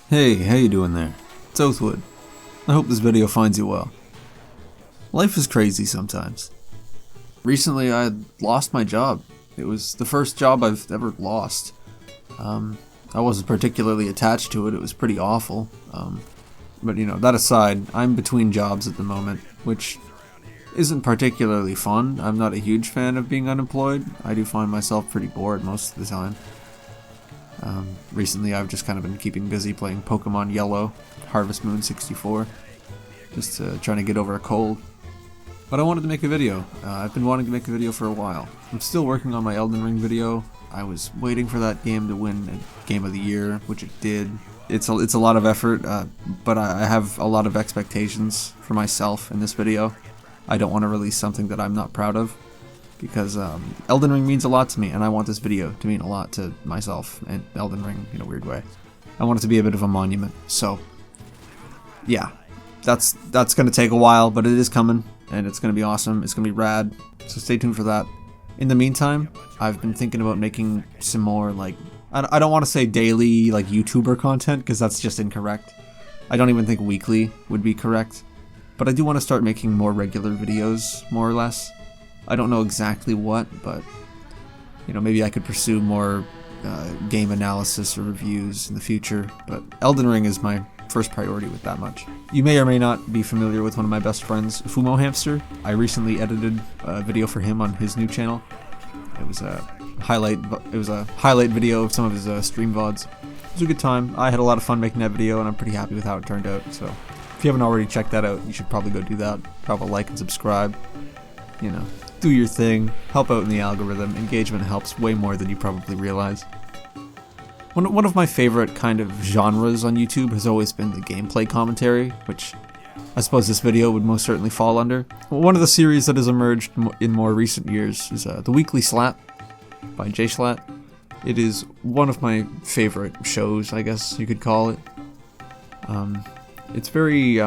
Hey, how you doing there? It's Oathwood. I hope this video finds you well. Life is crazy sometimes. Recently I lost my job. It was the first job I've ever lost. I wasn't particularly attached to it, it was pretty awful. But you know, that aside, I'm between jobs at the moment, which isn't particularly fun. I'm not a huge fan of being unemployed. I do find myself pretty bored most of the time. Recently I've just kind of been keeping busy playing Pokemon Yellow, Harvest Moon 64, just trying to get over a cold. But I wanted to make a video. I've been wanting to make a video for a while. I'm still working on my Elden Ring video. I was waiting for that game to win a Game of the Year, which it did. It's a lot of effort, but I have a lot of expectations for myself in this video. I don't want to release something that I'm not proud of, because Elden Ring means a lot to me, and I want this video to mean a lot to myself and Elden Ring in a weird way. I want it to be a bit of a monument, so yeah, that's going to take a while, but it is coming, and it's going to be awesome, it's going to be rad, so stay tuned for that. In the meantime, I've been thinking about making some more, like, I don't want to say daily, like, YouTuber content, because that's just incorrect. I don't even think weekly would be correct, but I do want to start making more regular videos, more or less. I don't know exactly what, but you know, maybe I could pursue more game analysis or reviews in the future, but Elden Ring is my first priority with that much. You may or may not be familiar with one of my best friends, Fumo Hamster. I recently edited a video for him on his new channel. It was a highlight video of some of his stream VODs. It was a good time. I had a lot of fun making that video, and I'm pretty happy with how it turned out, so if you haven't already checked that out, you should probably go do that. Drop a like and subscribe. You know, do your thing, help out in the algorithm. Engagement helps way more than you probably realize. One of my favorite kind of genres on YouTube has always been the gameplay commentary, which I suppose this video would most certainly fall under. One of the series that has emerged in more recent years is the Weekly Slap by JSlat. It is one of my favorite shows, I guess you could call it. It's very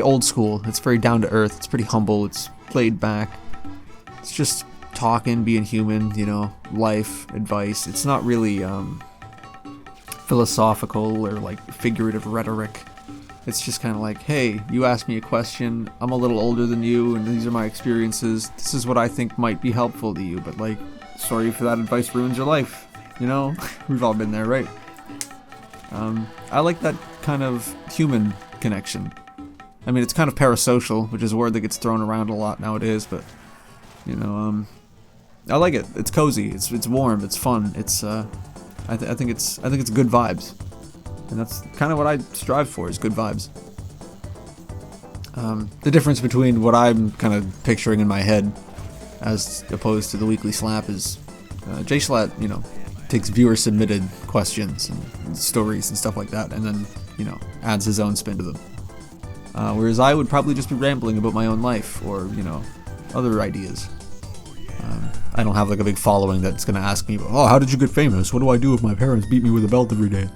old school. It's very down to earth. It's pretty humble. It's laid back. It's just talking, being human, you know, life, advice. It's not really philosophical or like figurative rhetoric. It's just kind of like, hey, you asked me a question, I'm a little older than you, and these are my experiences. This is what I think might be helpful to you, but like, sorry if that advice ruins your life. You know, we've all been there, right? I like that kind of human connection. I mean, it's kind of parasocial, which is a word that gets thrown around a lot nowadays, but you know, I like it. It's cozy. It's warm. It's fun. It's I think it's good vibes, and that's kind of what I strive for, is good vibes. The difference between what I'm kind of picturing in my head, as opposed to the Weekly Slap, is JSlat, you know, takes viewer submitted questions and stories and stuff like that, and then, you know, adds his own spin to them. Whereas I would probably just be rambling about my own life, or, you know, other ideas. I don't have like a big following that's gonna ask me, oh, how did you get famous? What do I do if my parents beat me with a belt every day?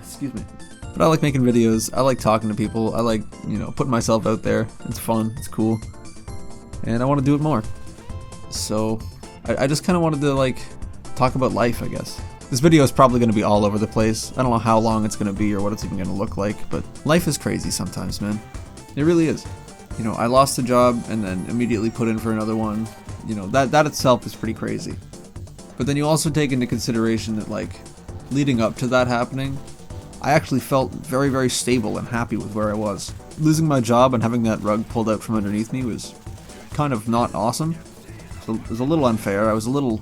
Excuse me. But I like making videos, I like talking to people, I like, you know, putting myself out there. It's fun, it's cool, and I want to do it more. So, I just kind of wanted to, like, talk about life, I guess. This video is probably going to be all over the place. I don't know how long it's going to be or what it's even going to look like, but life is crazy sometimes, man. It really is. You know, I lost a job and then immediately put in for another one. You know, that itself is pretty crazy. But then you also take into consideration that, like, leading up to that happening, I actually felt very, very stable and happy with where I was. Losing my job and having that rug pulled out from underneath me was kind of not awesome. So it was a little unfair. I was a little,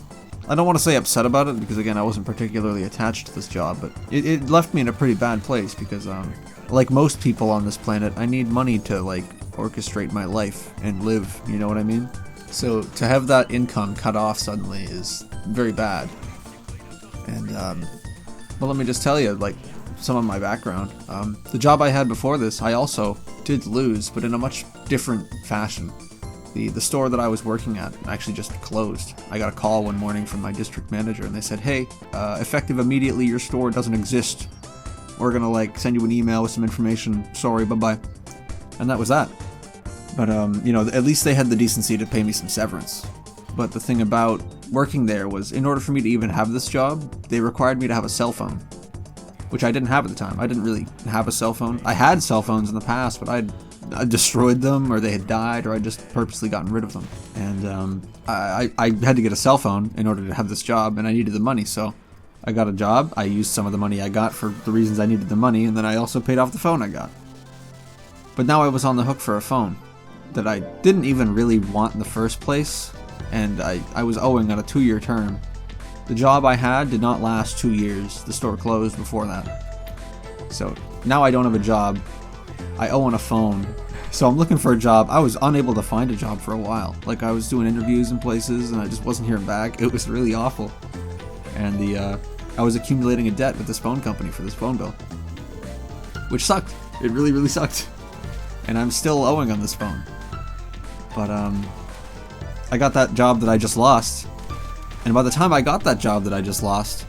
I don't want to say upset about it, because again, I wasn't particularly attached to this job, but it left me in a pretty bad place, because like most people on this planet, I need money to, like, orchestrate my life and live, you know what I mean? So to have that income cut off suddenly is very bad. And well, let me just tell you, like, some of my background. The job I had before this, I also did lose, but in a much different fashion. The store that I was working at actually just closed. I got a call one morning from my district manager, and they said, hey, effective immediately, your store doesn't exist. We're gonna, like, send you an email with some information. Sorry, bye-bye. And that was that. But, you know, at least they had the decency to pay me some severance. But the thing about working there was, in order for me to even have this job, they required me to have a cell phone. which I didn't have at the time. I didn't really have a cell phone. I had cell phones in the past, but I destroyed them, or they had died, or I just purposely gotten rid of them. And I had to get a cell phone in order to have this job, and I needed the money, so I got a job. I used some of the money I got for the reasons I needed the money, and then I also paid off the phone I got. But now I was on the hook for a phone that I didn't even really want in the first place, and I was owing on a 2-year term. The job I had did not last 2 years. The store closed before that. So now I don't have a job. I owe on a phone. So I'm looking for a job. I was unable to find a job for a while. Like, I was doing interviews in places and I just wasn't hearing back. It was really awful. And I was accumulating a debt with this phone company for this phone bill, which sucked. It really, really sucked. And I'm still owing on this phone. But I got that job that I just lost. And by the time I got that job that I just lost,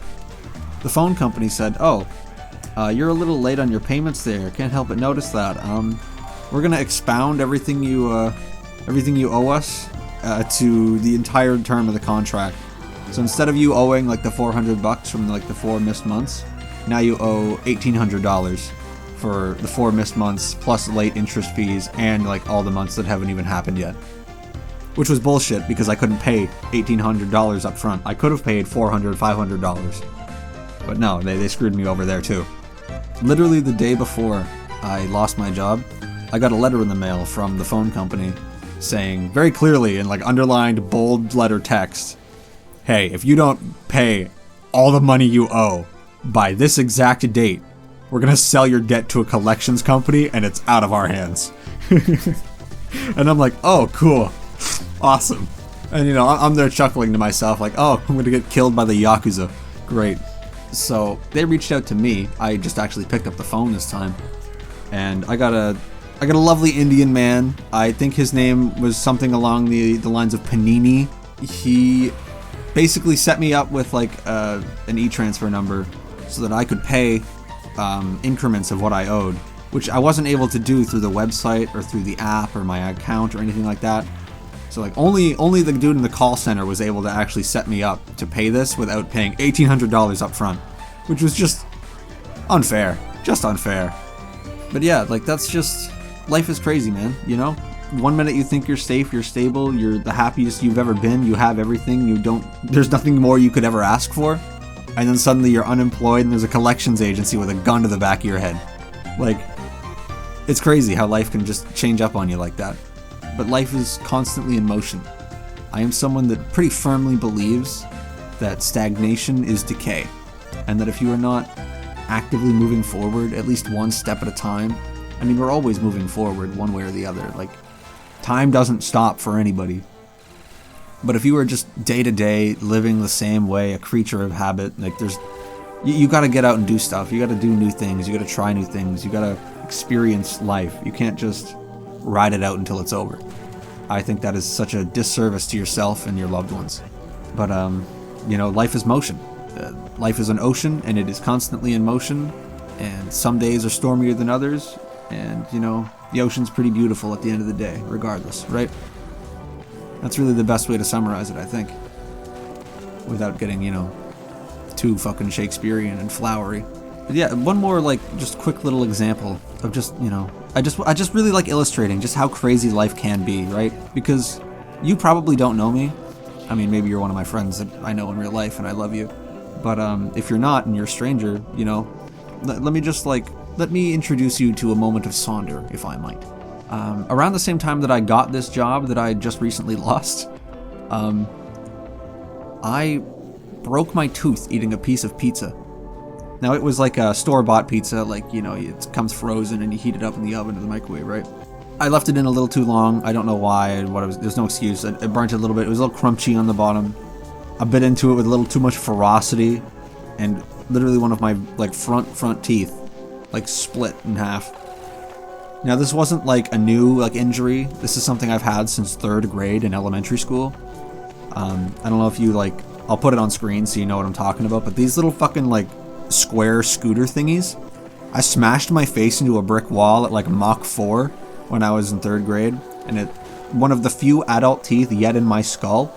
the phone company said, "Oh, you're a little late on your payments there. Can't help but notice that. We're gonna expound everything you owe us to the entire term of the contract. So instead of you owing like the $400 from like the 4 missed months, now you owe $1,800 for the 4 missed months plus late interest fees and like all the months that haven't even happened yet." Which was bullshit because I couldn't pay $1,800 up front. I could have paid $400, $500. But no, they screwed me over there too. Literally the day before I lost my job, I got a letter in the mail from the phone company saying very clearly in like underlined bold letter text, "Hey, if you don't pay all the money you owe by this exact date, we're gonna sell your debt to a collections company and it's out of our hands." And I'm like, oh, cool. Awesome. And you know, I'm there chuckling to myself like, oh, I'm gonna get killed by the Yakuza. Great. So they reached out to me. I just actually picked up the phone this time. And I got a lovely Indian man. I think his name was something along the lines of Panini. He basically set me up with like an e-transfer number so that I could pay increments of what I owed, which I wasn't able to do through the website or through the app or my account or anything like that. So like only the dude in the call center was able to actually set me up to pay this without paying $1,800 up front, which was just unfair. Just unfair. But yeah, like that's just, life is crazy, man, you know? One minute you think you're safe, you're stable, you're the happiest you've ever been, you have everything, there's nothing more you could ever ask for, and then suddenly you're unemployed and there's a collections agency with a gun to the back of your head. Like, it's crazy how life can just change up on you like that. But life is constantly in motion. I am someone that pretty firmly believes that stagnation is decay, and that if you are not actively moving forward, at least one step at a time, I mean, we're always moving forward one way or the other. Like, time doesn't stop for anybody. But if you are just day to day living the same way, a creature of habit, like you gotta get out and do stuff. You gotta do new things. You gotta try new things. You gotta experience life. You can't just ride it out until it's over. I think that is such a disservice to yourself and your loved ones. But, you know, life is motion. Life is an ocean, and it is constantly in motion, and some days are stormier than others, and, you know, the ocean's pretty beautiful at the end of the day, regardless, right? That's really the best way to summarize it, I think. Without getting, you know, too fucking Shakespearean and flowery. But yeah, one more, like, just quick little example of just, you know, I just really like illustrating just how crazy life can be, right? Because you probably don't know me. I mean, maybe you're one of my friends that I know in real life and I love you. But if you're not and you're a stranger, you know, let me introduce you to a moment of Sonder, if I might. Around the same time that I got this job that I just recently lost, I broke my tooth eating a piece of pizza. Now, it was like a store-bought pizza, like, you know, it comes frozen and you heat it up in the oven or the microwave, right? I left it in a little too long. I don't know why, there's no excuse. It burnt it a little bit. It was a little crunchy on the bottom. I bit into it with a little too much ferocity, and literally one of my, like, front teeth, like, split in half. Now, this wasn't, like, a new, like, injury. This is something I've had since 3rd grade in elementary school. I don't know if you, like, I'll put it on screen so you know what I'm talking about, but these little fucking, like, square scooter thingies, I smashed my face into a brick wall at like Mach 4 when I was in 3rd grade, and one of the few adult teeth yet in my skull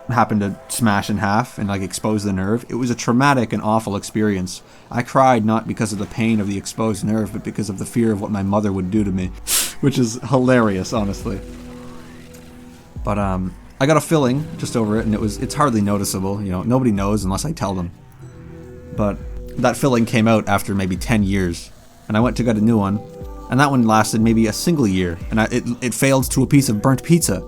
happened to smash in half and like expose the nerve. It was a traumatic and awful experience. I cried not because of the pain of the exposed nerve, but because of the fear of what my mother would do to me, which is hilarious, honestly. But I got a filling just over it, and it's hardly noticeable. You know, nobody knows unless I tell them. But that filling came out after maybe 10 years, and I went to get a new one, and that one lasted maybe a single year, and it failed to a piece of burnt pizza,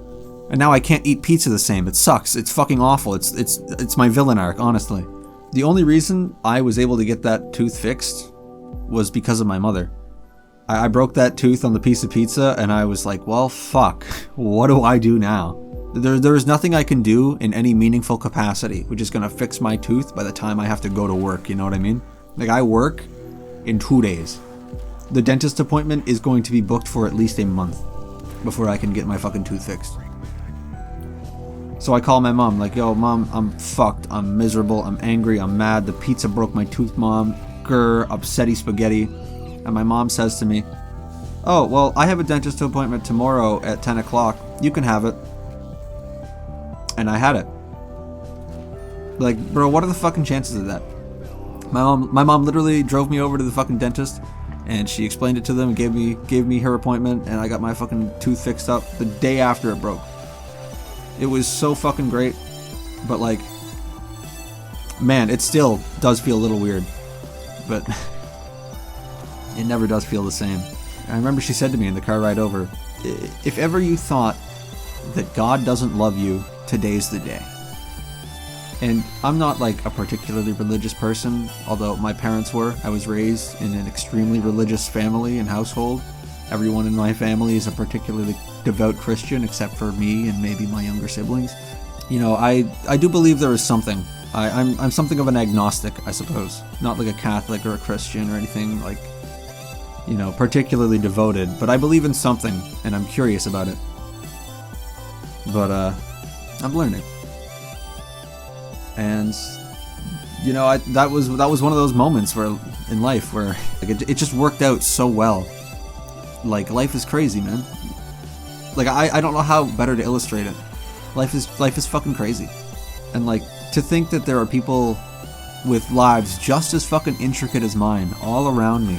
and now I can't eat pizza the same. It sucks. It's fucking awful. It's my villain arc, honestly. The only reason I was able to get that tooth fixed was because of my mother. I broke that tooth on the piece of pizza, and I was like, well, fuck. What do I do now? There is nothing I can do in any meaningful capacity, which is going to fix my tooth by the time I have to go to work, you know what I mean? Like, I work in 2 days. The dentist appointment is going to be booked for at least a month before I can get my fucking tooth fixed. So I call my mom, like, yo, mom, I'm fucked, I'm miserable, I'm angry, I'm mad, the pizza broke my tooth, mom, grr, upsetty spaghetti. And my mom says to me, oh, well, I have a dentist appointment tomorrow at 10 o'clock, you can have it. And I had it. Like, bro, what are the fucking chances of that? My mom literally drove me over to the fucking dentist, and she explained it to them and gave me her appointment, and I got my fucking tooth fixed up the day after it broke. It was so fucking great, but like, man, it still does feel a little weird, but it never does feel the same. I remember she said to me in the car ride over, if ever you thought that God doesn't love you, today's the day. And I'm not like a particularly religious person, although my parents were. I was raised in an extremely religious family and household. Everyone in my family is a particularly devout Christian, except for me and maybe my younger siblings. You know, I do believe there is something. I'm something of an agnostic, I suppose. Not like a Catholic or a Christian or anything like, you know, particularly devoted. But I believe in something, and I'm curious about it. But I'm learning. And you know, that was one of those moments where in life where like it just worked out so well. Like, life is crazy, man. Like, I don't know how better to illustrate it. Life is fucking crazy. And like, to think that there are people with lives just as fucking intricate as mine all around me.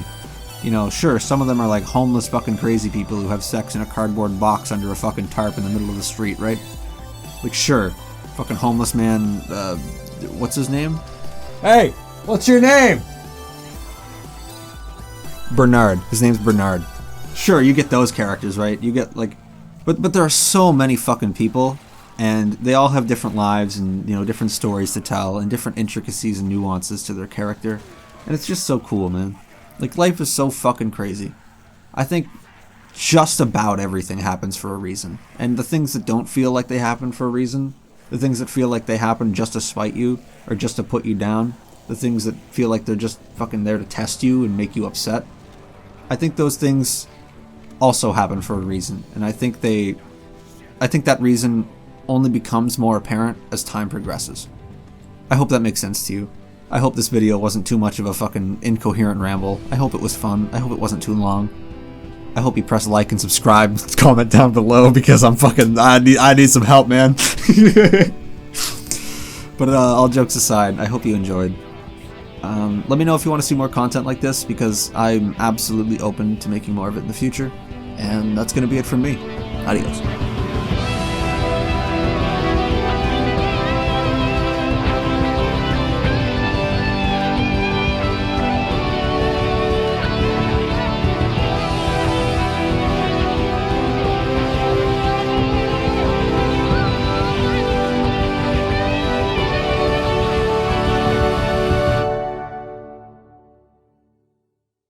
You know, sure, some of them are like homeless fucking crazy people who have sex in a cardboard box under a fucking tarp in the middle of the street, right? Like, sure, fucking homeless man, what's his name? Hey, what's your name? Bernard. His name's Bernard. Sure, you get those characters, right? You get like, but there are so many fucking people, and they all have different lives and, you know, different stories to tell and different intricacies and nuances to their character. And it's just so cool, man. Like, life is so fucking crazy. I think just about everything happens for a reason. And the things that don't feel like they happen for a reason, the things that feel like they happen just to spite you or just to put you down, the things that feel like they're just fucking there to test you and make you upset, I think those things also happen for a reason. And I think that reason only becomes more apparent as time progresses. I hope that makes sense to you. I hope this video wasn't too much of a fucking incoherent ramble. I hope it was fun. I hope it wasn't too long. I hope you press like and subscribe. Comment down below because I need some help, man. But all jokes aside, I hope you enjoyed. Let me know if you want to see more content like this, because I'm absolutely open to making more of it in the future. And that's going to be it from me. Adios.